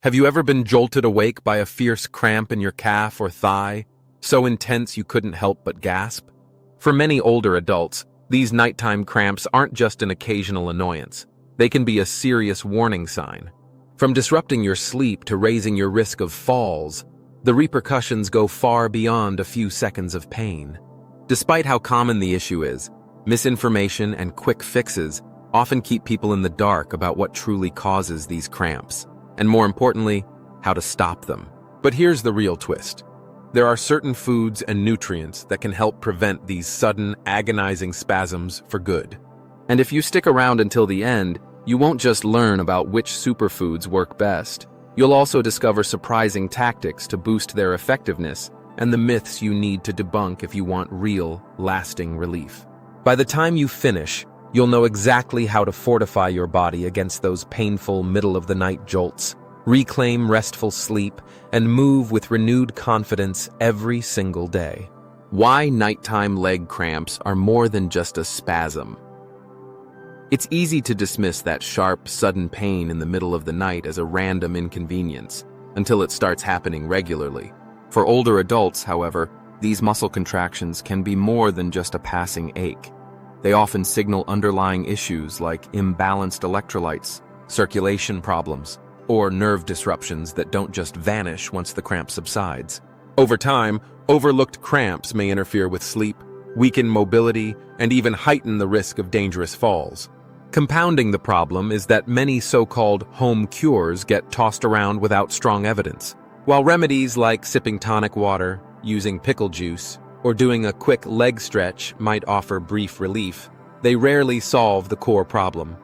Have you ever been jolted awake by a fierce cramp in your calf or thigh, so intense you couldn't help but gasp? For many older adults, these nighttime cramps aren't just an occasional annoyance. They can be a serious warning sign. From disrupting your sleep to raising your risk of falls, the repercussions go far beyond a few seconds of pain. Despite how common the issue is, misinformation and quick fixes often keep people in the dark about what truly causes these cramps, and more importantly, how to stop them. But here's the real twist. There are certain foods and nutrients that can help prevent these sudden, agonizing spasms for good. And if you stick around until the end, you won't just learn about which superfoods work best. You'll also discover surprising tactics to boost their effectiveness and the myths you need to debunk if you want real, lasting relief. By the time you finish, you'll know exactly how to fortify your body against those painful middle-of-the-night jolts, reclaim restful sleep, and move with renewed confidence every single day. Why nighttime leg cramps are more than just a spasm. It's easy to dismiss that sharp, sudden pain in the middle of the night as a random inconvenience, until it starts happening regularly. For older adults, however, these muscle contractions can be more than just a passing ache. They often signal underlying issues like imbalanced electrolytes, circulation problems, or nerve disruptions that don't just vanish once the cramp subsides. Over time, overlooked cramps may interfere with sleep, weaken mobility, and even heighten the risk of dangerous falls. Compounding the problem is that many so-called home cures get tossed around without strong evidence. While remedies like sipping tonic water, using pickle juice, or doing a quick leg stretch might offer brief relief, they rarely solve the core problem.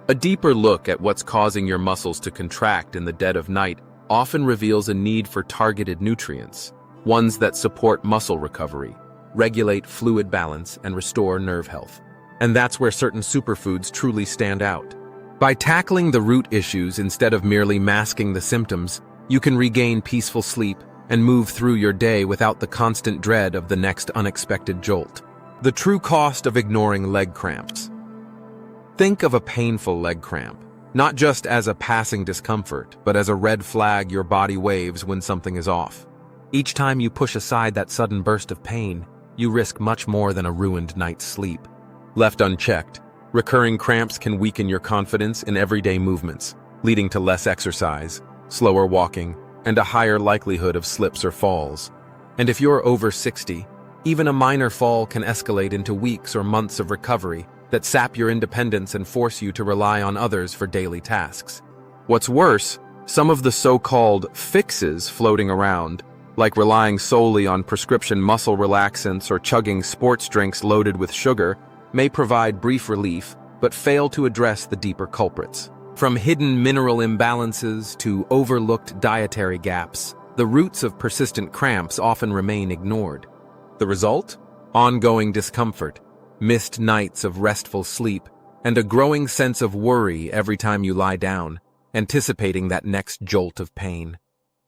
A deeper look at what's causing your muscles to contract in the dead of night often reveals a need for targeted nutrients, ones that support muscle recovery, regulate fluid balance, and restore nerve health. And that's where certain superfoods truly stand out. By tackling the root issues instead of merely masking the symptoms, you can regain peaceful sleep and move through your day without the constant dread of the next unexpected jolt. The true cost of ignoring leg cramps. Think of a painful leg cramp, not just as a passing discomfort, but as a red flag your body waves when something is off. Each time you push aside that sudden burst of pain, you risk much more than a ruined night's sleep. Left unchecked, recurring cramps can weaken your confidence in everyday movements, leading to less exercise, slower walking, and a higher likelihood of slips or falls. And if you're over 60, even a minor fall can escalate into weeks or months of recovery that sap your independence and force you to rely on others for daily tasks. What's worse, some of the so-called fixes floating around, like relying solely on prescription muscle relaxants or chugging sports drinks loaded with sugar, may provide brief relief but fail to address the deeper culprits. From hidden mineral imbalances to overlooked dietary gaps, the roots of persistent cramps often remain ignored. The result? Ongoing discomfort, missed nights of restful sleep, and a growing sense of worry every time you lie down, anticipating that next jolt of pain.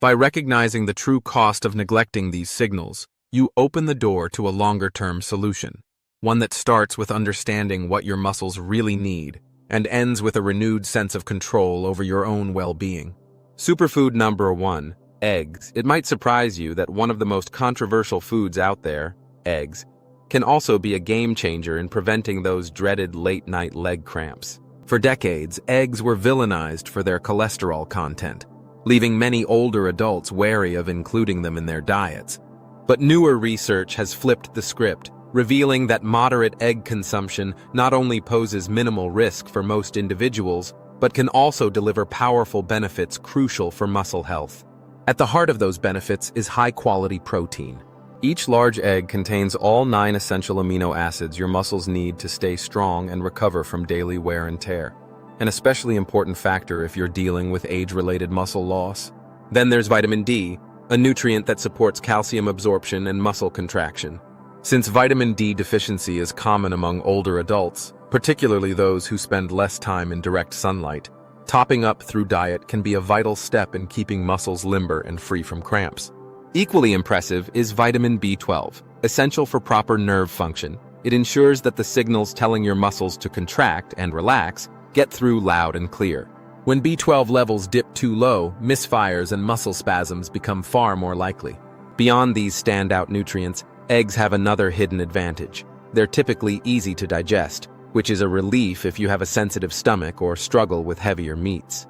By recognizing the true cost of neglecting these signals, you open the door to a longer-term solution, one that starts with understanding what your muscles really need and ends with a renewed sense of control over your own well-being. Superfood number 1, eggs. It might surprise you that one of the most controversial foods out there, eggs, can also be a game-changer in preventing those dreaded late-night leg cramps. For decades, eggs were villainized for their cholesterol content, leaving many older adults wary of including them in their diets. But newer research has flipped the script, revealing that moderate egg consumption not only poses minimal risk for most individuals, but can also deliver powerful benefits crucial for muscle health. At the heart of those benefits is high-quality protein. Each large egg contains all 9 essential amino acids your muscles need to stay strong and recover from daily wear and tear, an especially important factor if you're dealing with age-related muscle loss. Then there's vitamin D, a nutrient that supports calcium absorption and muscle contraction. Since vitamin D deficiency is common among older adults, particularly those who spend less time in direct sunlight, topping up through diet can be a vital step in keeping muscles limber and free from cramps. Equally impressive is vitamin B12, essential for proper nerve function. It ensures that the signals telling your muscles to contract and relax get through loud and clear. When B12 levels dip too low, misfires and muscle spasms become far more likely. Beyond these standout nutrients, eggs have another hidden advantage. They're typically easy to digest, which is a relief if you have a sensitive stomach or struggle with heavier meats.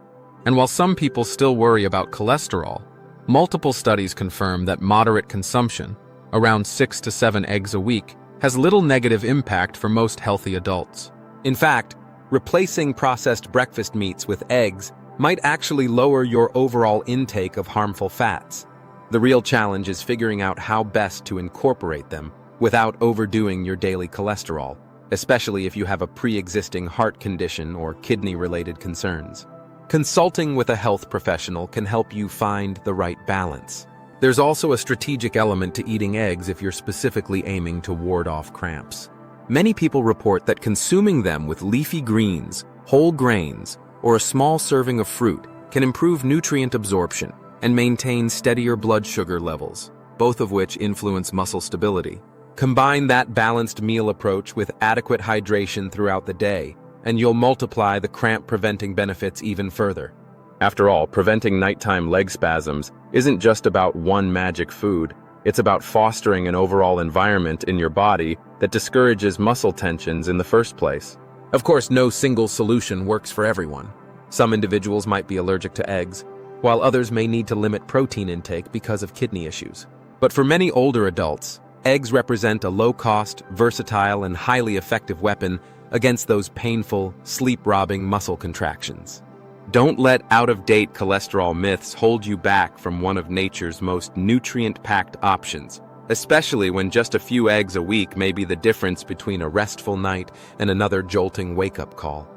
And while some people still worry about cholesterol, multiple studies confirm that moderate consumption, around 6 to 7 eggs a week, has little negative impact for most healthy adults. In fact, replacing processed breakfast meats with eggs might actually lower your overall intake of harmful fats. The real challenge is figuring out how best to incorporate them without overdoing your daily cholesterol, especially if you have a pre-existing heart condition or kidney-related concerns. Consulting with a health professional can help you find the right balance. There's also a strategic element to eating eggs if you're specifically aiming to ward off cramps. Many people report that consuming them with leafy greens, whole grains, or a small serving of fruit can improve nutrient absorption and maintain steadier blood sugar levels, both of which influence muscle stability. Combine that balanced meal approach with adequate hydration throughout the day, and you'll multiply the cramp-preventing benefits even further. After all, preventing nighttime leg spasms isn't just about one magic food. It's about fostering an overall environment in your body that discourages muscle tensions in the first place. Of course, no single solution works for everyone. Some individuals might be allergic to eggs, while others may need to limit protein intake because of kidney issues. But for many older adults, eggs represent a low-cost, versatile, and highly effective weapon against those painful, sleep-robbing muscle contractions. Don't let out-of-date cholesterol myths hold you back from one of nature's most nutrient-packed options, especially when just a few eggs a week may be the difference between a restful night and another jolting wake-up call.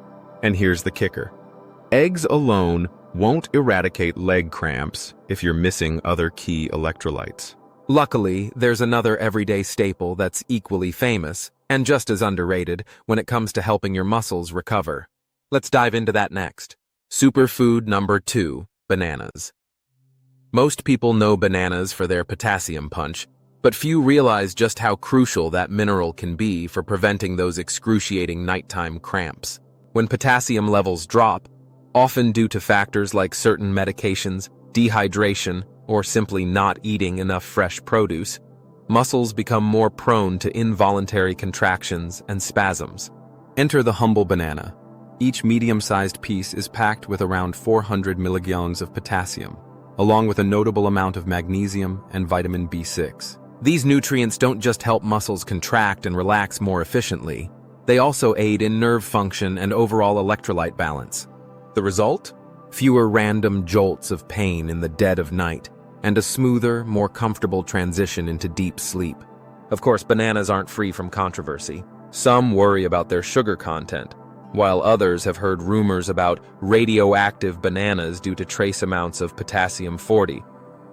And here's the kicker. Eggs alone won't eradicate leg cramps if you're missing other key electrolytes. Luckily, there's another everyday staple that's equally famous and just as underrated when it comes to helping your muscles recover. Let's dive into that next. Superfood number 2, bananas. Most people know bananas for their potassium punch, but few realize just how crucial that mineral can be for preventing those excruciating nighttime cramps. When potassium levels drop, often due to factors like certain medications, dehydration, or simply not eating enough fresh produce, muscles become more prone to involuntary contractions and spasms. Enter the humble banana. Each medium-sized piece is packed with around 400 milligrams of potassium, along with a notable amount of magnesium and vitamin B6. These nutrients don't just help muscles contract and relax more efficiently, they also aid in nerve function and overall electrolyte balance. The result? Fewer random jolts of pain in the dead of night, and a smoother, more comfortable transition into deep sleep. Of course, bananas aren't free from controversy. Some worry about their sugar content, while others have heard rumors about radioactive bananas due to trace amounts of potassium-40,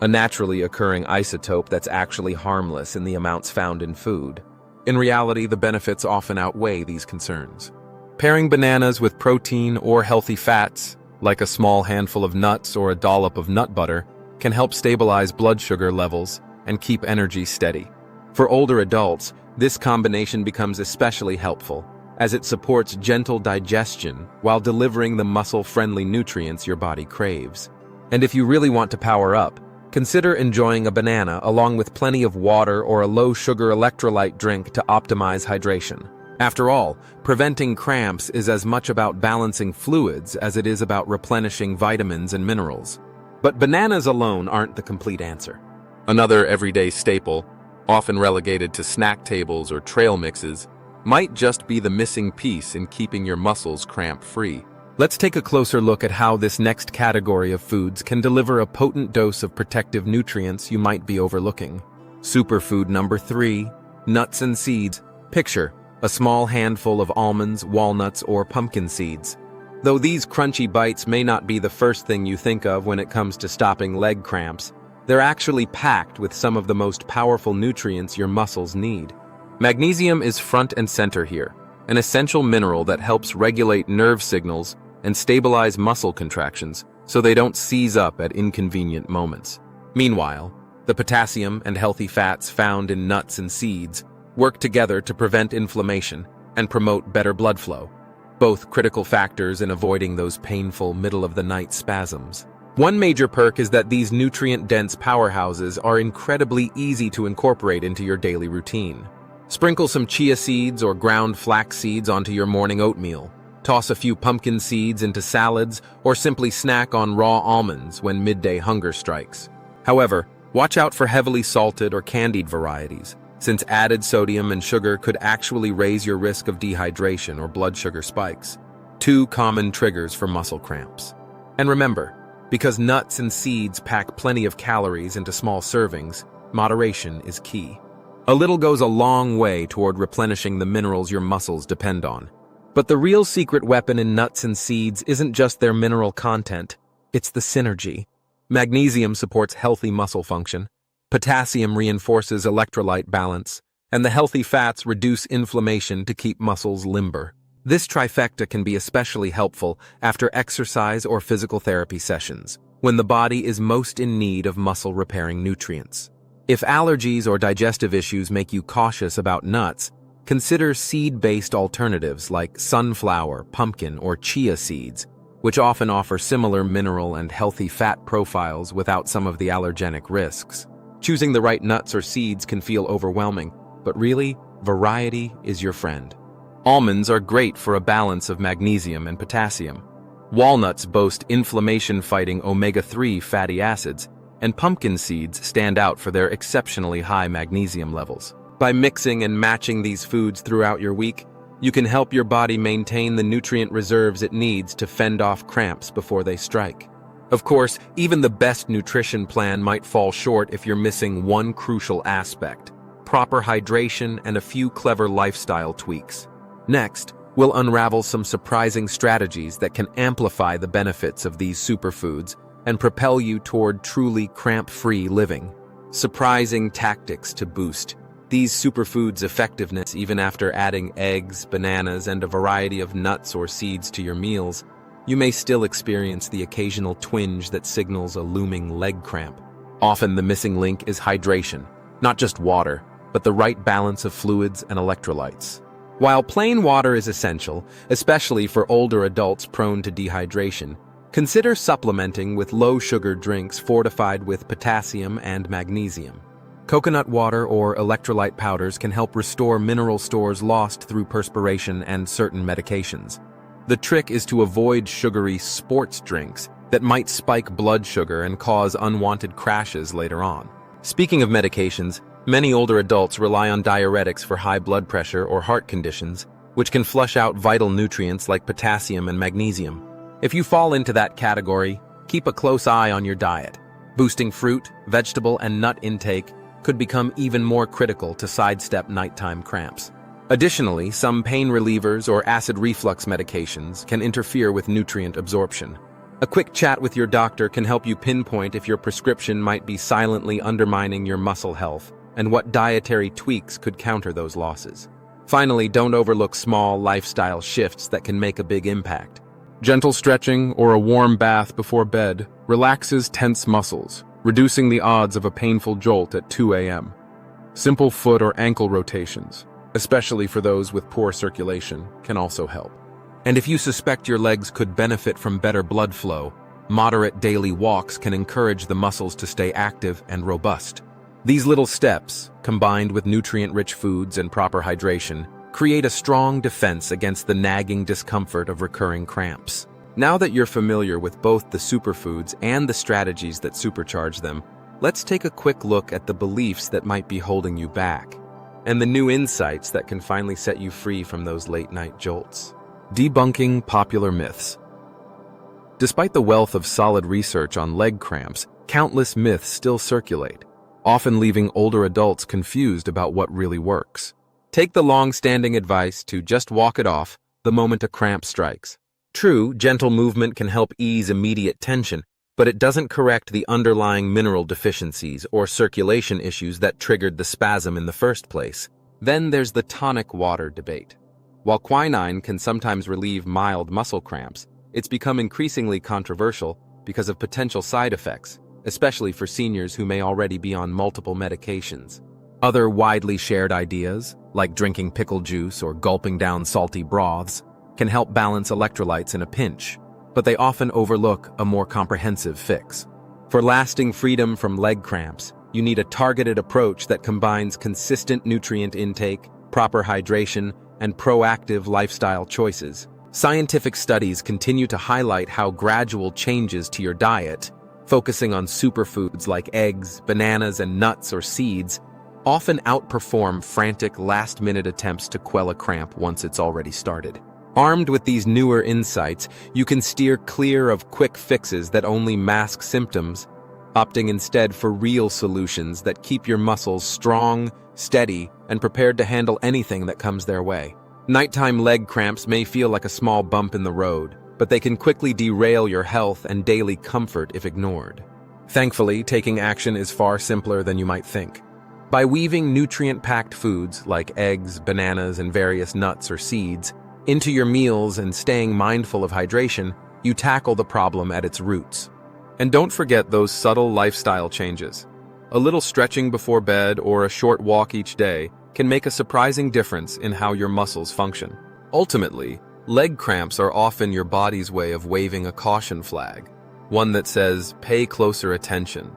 a naturally occurring isotope that's actually harmless in the amounts found in food. In reality, the benefits often outweigh these concerns. Pairing bananas with protein or healthy fats, like a small handful of nuts or a dollop of nut butter, can help stabilize blood sugar levels and keep energy steady. For older adults, this combination becomes especially helpful, as it supports gentle digestion while delivering the muscle-friendly nutrients your body craves. And if you really want to power up, consider enjoying a banana along with plenty of water or a low-sugar electrolyte drink to optimize hydration. After all, preventing cramps is as much about balancing fluids as it is about replenishing vitamins and minerals. But bananas alone aren't the complete answer. Another everyday staple, often relegated to snack tables or trail mixes, might just be the missing piece in keeping your muscles cramp-free. Let's take a closer look at how this next category of foods can deliver a potent dose of protective nutrients you might be overlooking. Superfood number 3, nuts and seeds. Picture a small handful of almonds, walnuts, or pumpkin seeds. Though these crunchy bites may not be the first thing you think of when it comes to stopping leg cramps, they're actually packed with some of the most powerful nutrients your muscles need. Magnesium is front and center here, an essential mineral that helps regulate nerve signals and stabilize muscle contractions so they don't seize up at inconvenient moments. Meanwhile, the potassium and healthy fats found in nuts and seeds work together to prevent inflammation and promote better blood flow. both critical factors in avoiding those painful middle-of-the-night spasms. One major perk is that these nutrient-dense powerhouses are incredibly easy to incorporate into your daily routine. Sprinkle some chia seeds or ground flax seeds onto your morning oatmeal. Toss a few pumpkin seeds into salads, or simply snack on raw almonds when midday hunger strikes. However, watch out for heavily salted or candied varieties, since added sodium and sugar could actually raise your risk of dehydration or blood sugar spikes, two common triggers for muscle cramps. And remember, because nuts and seeds pack plenty of calories into small servings, moderation is key. A little goes a long way toward replenishing the minerals your muscles depend on. But the real secret weapon in nuts and seeds isn't just their mineral content, it's the synergy. Magnesium supports healthy muscle function, potassium reinforces electrolyte balance, and the healthy fats reduce inflammation to keep muscles limber. This trifecta can be especially helpful after exercise or physical therapy sessions, when the body is most in need of muscle-repairing nutrients. If allergies or digestive issues make you cautious about nuts, consider seed-based alternatives like sunflower, pumpkin, or chia seeds, which often offer similar mineral and healthy fat profiles without some of the allergenic risks. Choosing the right nuts or seeds can feel overwhelming, but really, variety is your friend. Almonds are great for a balance of magnesium and potassium. Walnuts boast inflammation-fighting omega-3 fatty acids, and pumpkin seeds stand out for their exceptionally high magnesium levels. By mixing and matching these foods throughout your week, you can help your body maintain the nutrient reserves it needs to fend off cramps before they strike. Of course, even the best nutrition plan might fall short if you're missing one crucial aspect: proper hydration and a few clever lifestyle tweaks. Next, we'll unravel some surprising strategies that can amplify the benefits of these superfoods and propel you toward truly cramp-free living. Surprising tactics to boost these superfoods' effectiveness even after adding eggs, bananas, and a variety of nuts or seeds to your meals. You may still experience the occasional twinge that signals a looming leg cramp. Often the missing link is hydration, not just water, but the right balance of fluids and electrolytes. While plain water is essential, especially for older adults prone to dehydration, consider supplementing with low-sugar drinks fortified with potassium and magnesium. Coconut water or electrolyte powders can help restore mineral stores lost through perspiration and certain medications. The trick is to avoid sugary sports drinks that might spike blood sugar and cause unwanted crashes later on. Speaking of medications, many older adults rely on diuretics for high blood pressure or heart conditions, which can flush out vital nutrients like potassium and magnesium. If you fall into that category, keep a close eye on your diet. Boosting fruit, vegetable, and nut intake could become even more critical to sidestep nighttime cramps. Additionally, some pain relievers or acid reflux medications can interfere with nutrient absorption. A quick chat with your doctor can help you pinpoint if your prescription might be silently undermining your muscle health and what dietary tweaks could counter those losses. Finally, don't overlook small lifestyle shifts that can make a big impact. Gentle stretching or a warm bath before bed relaxes tense muscles, reducing the odds of a painful jolt at 2 a.m. Simple foot or ankle rotations, especially for those with poor circulation, can also help. And if you suspect your legs could benefit from better blood flow, moderate daily walks can encourage the muscles to stay active and robust. These little steps, combined with nutrient-rich foods and proper hydration, create a strong defense against the nagging discomfort of recurring cramps. Now that you're familiar with both the superfoods and the strategies that supercharge them, let's take a quick look at the beliefs that might be holding you back, and the new insights that can finally set you free from those late-night jolts. Debunking popular myths. Despite the wealth of solid research on leg cramps, countless myths still circulate, often leaving older adults confused about what really works. Take the long-standing advice to just walk it off the moment a cramp strikes. True, gentle movement can help ease immediate tension, but it doesn't correct the underlying mineral deficiencies or circulation issues that triggered the spasm in the first place. Then there's the tonic water debate. While quinine can sometimes relieve mild muscle cramps, it's become increasingly controversial because of potential side effects, especially for seniors who may already be on multiple medications. Other widely shared ideas, like drinking pickle juice or gulping down salty broths, can help balance electrolytes in a pinch, but they often overlook a more comprehensive fix. For lasting freedom from leg cramps, you need a targeted approach that combines consistent nutrient intake, proper hydration, and proactive lifestyle choices. Scientific studies continue to highlight how gradual changes to your diet, focusing on superfoods like eggs, bananas, and nuts or seeds, often outperform frantic last-minute attempts to quell a cramp once it's already started. Armed with these newer insights, you can steer clear of quick fixes that only mask symptoms, opting instead for real solutions that keep your muscles strong, steady, and prepared to handle anything that comes their way. Nighttime leg cramps may feel like a small bump in the road, but they can quickly derail your health and daily comfort if ignored. Thankfully, taking action is far simpler than you might think. By weaving nutrient-packed foods like eggs, bananas, and various nuts or seeds into your meals and staying mindful of hydration, you tackle the problem at its roots. And don't forget those subtle lifestyle changes. A little stretching before bed or a short walk each day can make a surprising difference in how your muscles function. Ultimately, leg cramps are often your body's way of waving a caution flag, one that says, pay closer attention.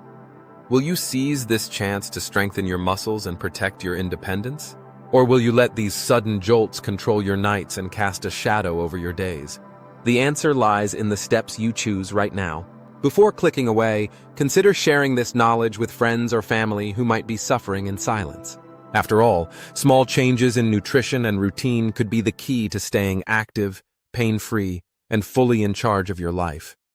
Will you seize this chance to strengthen your muscles and protect your independence? Or will you let these sudden jolts control your nights and cast a shadow over your days? The answer lies in the steps you choose right now. Before clicking away, consider sharing this knowledge with friends or family who might be suffering in silence. After all, small changes in nutrition and routine could be the key to staying active, pain-free, and fully in charge of your life.